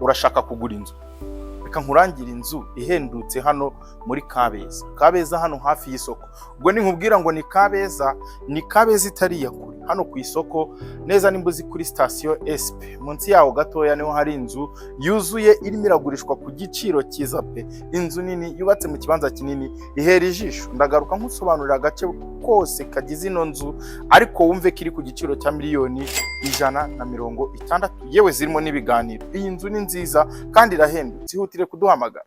urashaka kugura inzu, reka nkurangira inzu ihendutse hano muri Kabeza. Kabeza hano hafi y'isoko. Ubwo ni nkubwira ngo ni Kabeza itari ya kure. Hano ku isoko neza nimbuzi kuri station SP. Munsi yaho gatoya niho hari inzu yuzuye irimo iragurishwa ku giciro cyiza pe. Inzu nini yubatse mu kibanza kinini ihera ijisho. Ndagaruka nkusobanurira agace kose kagize ino nzu, ariko wumve kiri ku giciro cya miliyoni 160, yewe zirimo n'ibiganiro. Iyi nzu ni nziza kandi irahendutse. Ihutire kuduhamagara.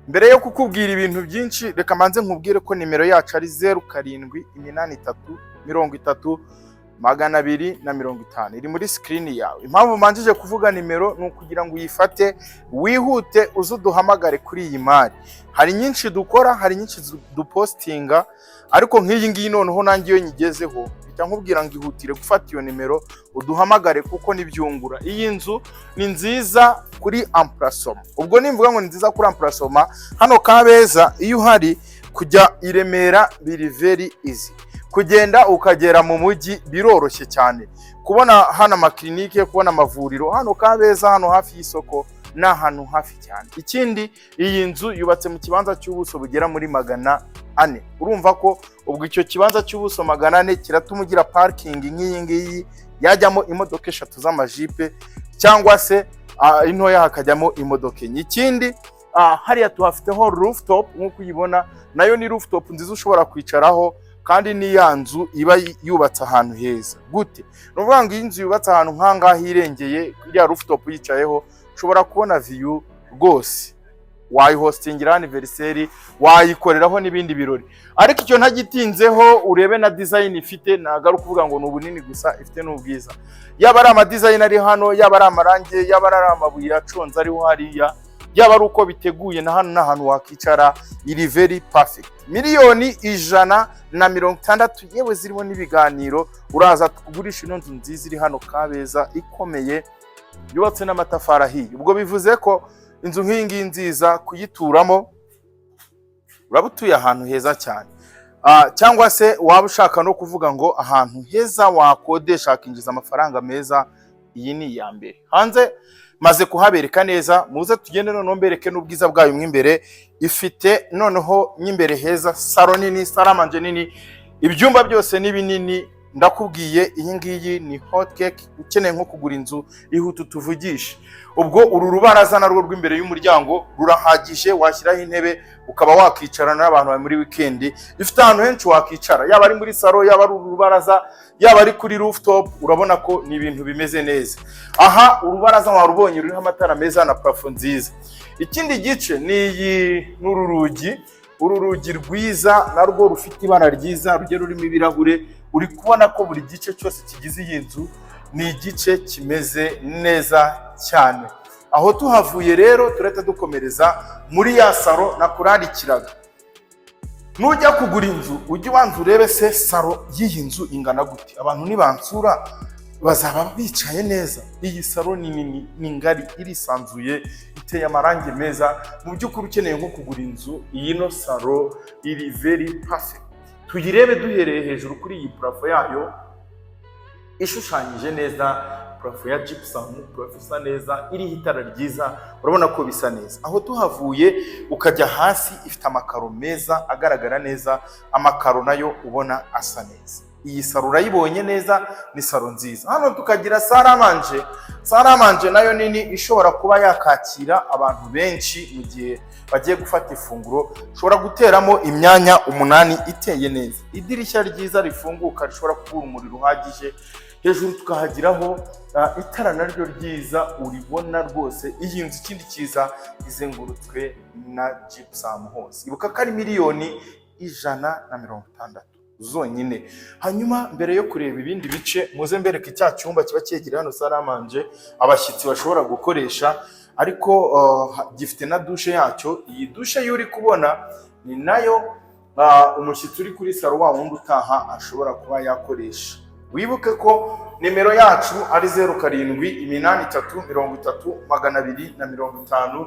Mbere yo kukubwira ibintu byinshi, reka manze nkubwire ko nimero yacu ari 0783030250 iri muri screen yawe. Impamvu manjije kuvuga nimero ni ukugira ngo uyifate wihute uzuduhamagare kuri iyi mari. Hari nyinshi dukora, hari nyinshi dupostinga, ariko nk'iyi ngiyi noneho nangiyo nyigezeho nkubwira ngo ihutire gufata iyo nimero uduhamagare kuko nibyungura. Iyi nzu ni nziza kuri Amplacement. Ubwo nimvuga ngo ni nziza kuri Amplacement, hano Kabeza iyo uhari kujya i Remera biri very easy. Kugenda ukagera mu mujyi biroroshye cyane. Kubona hano amaklinike, kubona amavuriro, hano Kabeza hano hafi y'isoko na hano hafi cyane. Ikindi, iyi nzu yubatse mu kibanza cy'ubuso bugera muri 400. Urumva ko ubwo icyo kibanza cy'ubuso 400 kiratuma ugira parking nk'iyi ngiyi yajyamo imodoka 3 z'amajipe cyangwa se intoya hakajyamo imodoka enye. Ikindi, hariya tuhafiteho rooftop nk'uko uyibona, nayo ni rooftop nziza ushobora kwicaraho, kandi ni ya nzu iba yubatse ahantu heza. Gute? Nuvuga ngo iyi nzu yubatse ahantu nk'ahangaha hirengeye, iriya rooftop yicayeho ushobora kubona view rwose. Wayihostingira anniversary, wayikoreraho n'ibindi birori. Ariko icyo ntagitinzeho, urebe na design ifite, nagaruka kuvuga ngo n'ubunini gusa, ifite n'ubwiza. Yaba ari ama design ari hano, yaba ari amarange, yaba ari amabuye aconze ariho hariya, yaba ari uko biteguye na hano n'ahantu wakicara, iri very perfect. Miliyoni 160, yewe zirimo n'ibiganiro. Uraza kugurisha ino nzu nziza iri hano Kabeza ikomeye, yubatse n'amatafari ahiye. Ubwo bivuze ko inzu nk'iyi ngiyi nziza kuyituramo urabutuye ahantu heza cyane. Cyangwa se waba ushaka no kuvuga ngo ahantu heza wakodesha akinjiza amafaranga meza, iyi ni iya mbere. Hanze maze kuhabereka neza, muze tugende noneho mbereke n'ubwiza bwayo mw'imbere. Ifite noneho n'imbere heza, salon nini, saramanje nini, ibyumba byose ni binini. Ndakubwiye iyi ngiyi ni hot cake. Ukeneye nko kugura inzu ihutu tuvugisha. Ubwo uru rubaraza narwo rw'imbere y'umuryango rurahagije, washyiraho intebe ukaba wakicarana n'abantu bari muri weekend. Ifite ahantu henshi wakicara, yaba ari muri salon, yaba ari urubaraza, yaba ari kuri rooftop. Urabona ko ni ibintu bimeze neza. Aha urubaraza warubonye ruriho amatara meza na plafond nziza. Ikindi gice ni iyi uru rugi rwiza narwo rufite ibara ryiza, rugero rurimo ibirahure. Uri kubona ko buri gice cyose kigize iyi nzu ni igice kimeze neza cyane. Aho tuhavuye rero turahita dukomereza muri ya saro nakurarikiraga. Nujya kugura inzu ujye ubanza urebe se saro y'iyi nzu ingana gute. Abantu nibansura bazaba bicaye neza. Iyi saro ni nini, ni ngari, irisanzuye, iteye amarangi meza. Mu by'ukuri ukeneye nko kugura inzu, iyi no saro iri very perfect. Tuyirebe duhereye hejuru kuri iyi plafo yayo ishushanyije neza, purafo ya gypsum, purafo isa neza, iriho itara ryiza, urabona ko bisa neza. Aho tuhavuye ukajya hasi ifite amakaro meza agaragara neza, amakaro nayo ubona asa neza. Iyi saro urayibonye neza, ni saro nziza. Hano tukagira saramanje nayo nini ishobora kuba yakakira abantu benshi mu gihe bagiye gufata ifunguro. Ushobora guteramo imyanya 8 iteye neza. Idirishya ryiza rifunguka rishobora kubura umuriro uhagije. Hejuru tukahagiraho itara naryo ryiza uribona rwose. Iyi nzu ikindi cyiza izengurutswe na gypsum hose. Ibuka ko ari miliyoni 160 zonyine. Hanyuma mbere yo kureba ibindi bice muze mbereke icya cyumba kiba cyegereye hano saramanje abashyitsi bashobora gukoresha, ariko gifite na dushe yacyo. Iyi dushe yo uri kubona ni nayo umushyitsi uri kuri saro wa wundi utaha ashobora kuba yakoresha. Wibuke ko nimero yacu ari 0783300250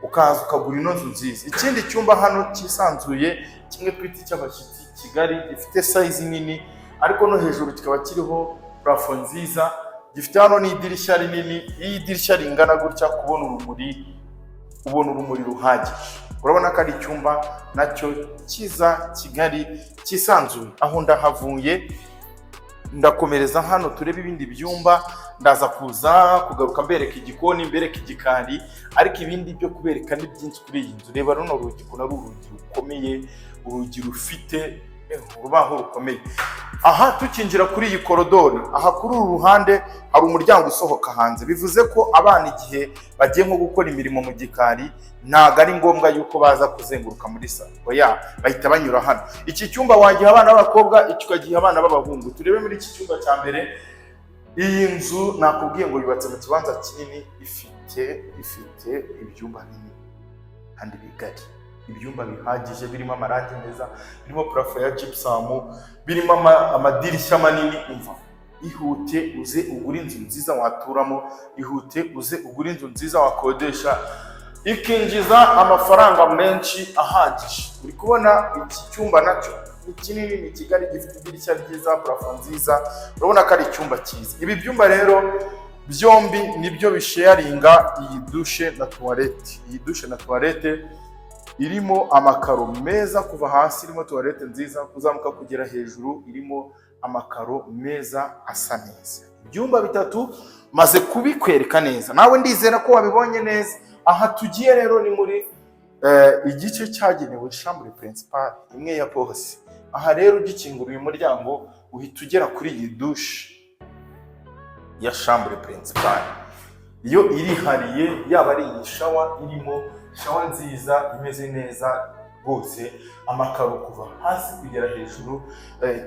ukaza ukagura ino nzu nziza. Ikindi cyumba hano cyisanzuye kimwe twita cy'abashyitsi Kigali, gifite size nini ariko no hejuru kikaba kiriho plafo nziza, gifite hano n'idirishya rinini. Iyi dirishya ringana gutya kubona urumuri ruhagije. Urabona ko ari icyumba nacyo cyiza Kigali cyisanzuye. Aho ndahavuye ndakomereza hano turebe ibindi byumba, ndaza kugaruka mbereka igikoni, mbereka igikari, ariko ibindi byo kubereka ni byinshi kuri iyi nzu. Reba runo rugi ko ari urugi rukomeye, urugi rufite urubaho rukomeye. Aha tukinjira kuri iyi korodori, aha kuri uru ruhande hari umuryango usohoka hanze. Bivuze ko abana igihe bagiye nko gukora imirimo mu gikari ntago ari ngombwa yuko baza kuzenguruka muri salo, oya bahita banyura hano. Iki cyumba wagiha abana b'abakobwa, iki ukagiha abana b'abahungu. Turebe muri iki cyumba cya mbere. Iyi nzu nakubwiye ngo yubatse mu kibanza kinini, ifite ibyumba binini kandi bigari, ibyumba bihagije birimo amarangi meza, birimo plafo ya gypsum, birimo amadirishya manini. Umva, ihute uze ugura inzu nziza waturamo, ihute uze ugura inzu nziza wakodesha, ikinjiza amafaranga menshi ahagije. Uri kubona iki cyumba nacyo ni kinini, ni Kigali, gifite idirishya ryiza, plafo nziza. Urabona ko ari icyumba cyiza. Ibi byumba rero byombi nibyo bisharinga iyi dushe na toilette. Iyi dushe na toilette irimo amakaro meza kuva hasi, irimo toilette nziza, kuzamuka kugera hejuru irimo amakaro meza asa neza. Ibyumba bitatu maze kubikwereka neza, nawe ndizera ko wabibonye neza. Aha tugiye rero ni muri igice cyagenewe chambre principale, imwe ya boss. Aha rero ugikingura uyu muryango uhita ugera kuri iyi dushe ya chambre principale. Iyo irihariye, yaba ari iyi shawa, irimo shawa nziza imeze neza rwose, amakaro kuva hasi kugera hejuru,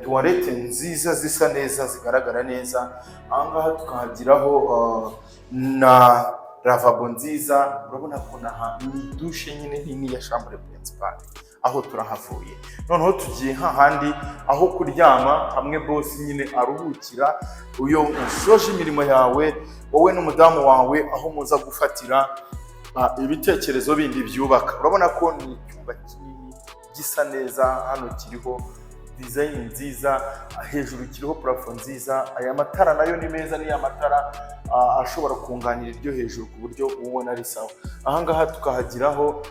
toilette nziza zisa neza zigaragara neza. Ahangaha tukahagiraho na lavabo nziza. Urabona ko ni dushe nyine nini ya chambre principale. Aho turahavuye noneho tugiye hahandi aho kuryama, hamwe boss nyine aruhukira uyo ushoje imirimo yawe wowe n'umudamu wawe, aho muza gufatira ibitekerezo bindi byubaka. Urabona ko ni icyumba kinini gisa neza, hano kiriho design nziza, hejuru kiriho plafo nziza. Aya matara nayo ni meza, ni amatara ashobora kunganira iryo hejuru ku buryo ubona ari sawa. Ahangaha tukahagiraho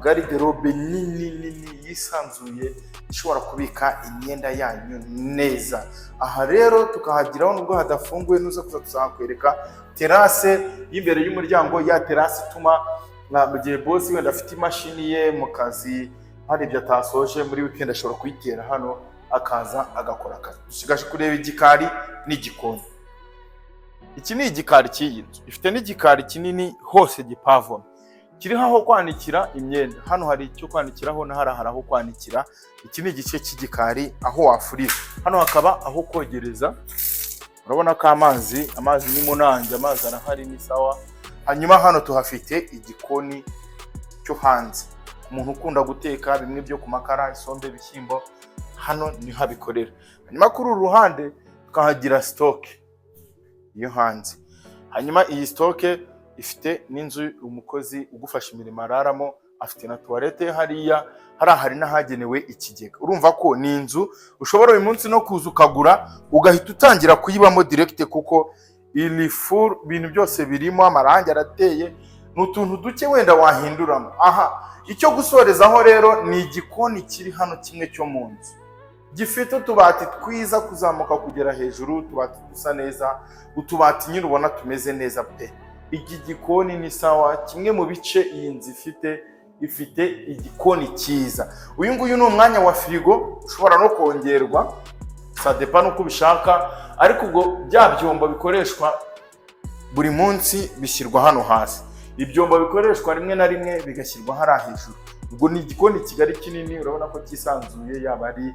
garde-robe nini yisanzuye ishobora kubika imyenda yanyu neza. Aha rero tukahagiraho nubwo hadafunguye, nuza kuza tuzakwereka terase y'imbere y'umuryango. Ya terase ituma mu gihe boss wenda afite imashini ye mu kazi, hari ibyo atasoje muri weekend ashobora kuyitera hano akaza agakora akazi. Dusigaje kureba igikari n'igikoni. Iki ni igikari cy'iyi nzu, ifite n'igikari kinini hose gipavoma, kiriho aho kwanikira imyenda. Hano hari icyo kwanikiraho na hari aho kwanikira. Iki ni igice cy'igikari aho wafurira. Hano hakaba aho kogereza. Urabona ko amazi ni munange, amazi arahari ni sawa. Hanyuma hano tuhafite igikoni cyo hanze, umuntu ukunda guteka bimwe byo ku makara, isombe, bishyimbo, hano ni habikorera. Hanyuma kuri uru ruhande tukahagira stock iyo hanze. Hanyuma iyi stock ifite n'inzu umukozi ugufasha imirimo araramo, afite na toilette hariya, hari n'ahagenewe ikigega. Urumva ko ni inzu ushobora uyu munsi no kuza ukagura ugahita utangira kuyibamo direct, kuko iri full, ibintu byose birimo, amarangi arateye, ni utuntu duke wenda wahinduramo. Aha, icyo gusorezaho rero ni igikoni kiri hano kimwe cyo mu nzu, gifite utubati twiza kuzamuka kugera hejuru, utubati dusa neza, utubati nyine ubona tumeze neza pe. Iki gikoni ni sawa, kimwe mu bice iyi nzu ifite igikoni cyiza. Uyu nguyu ni umwanya wa firigo, ushobora no kongerwa sadepa nuko ubishaka, ariko ubwo bya byombo bikoreshwa buri munsi bishyirwa hano hasi, ibyombo bikoreshwa rimwe na rimwe bigashyirwa hariya hejuru. Ubwo ni igikoni kigari kinini, urabona ko cyisanzuye, yaba ari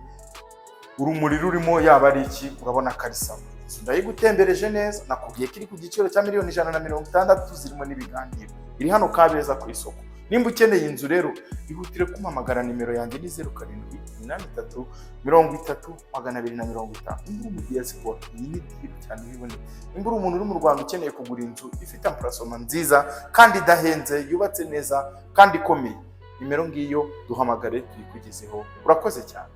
urumuri rurimo, yaba ari iki, urabona ko ari sawa. Ndayigutembereje neza, nakubwiye ko iri ku giciro cya $160,000 zirimo n'ibiganiro. Iri hano Kabeza ku isoko. Nimba ukeneye inzu rero, ihutire kumpamagara, nimero yanjye ni 0783 30 250. Nimba uri mu diaspora, iyi ni deal cyane ibiboneye. Nimba uri umuntu uri mu Rwanda ukeneye kugura inzu ifite amparasoma nziza kandi idahenze, yubatse neza kandi ikomeye, nimero ngiyo duhamagare tuyikugezeho. Urakoze cyane.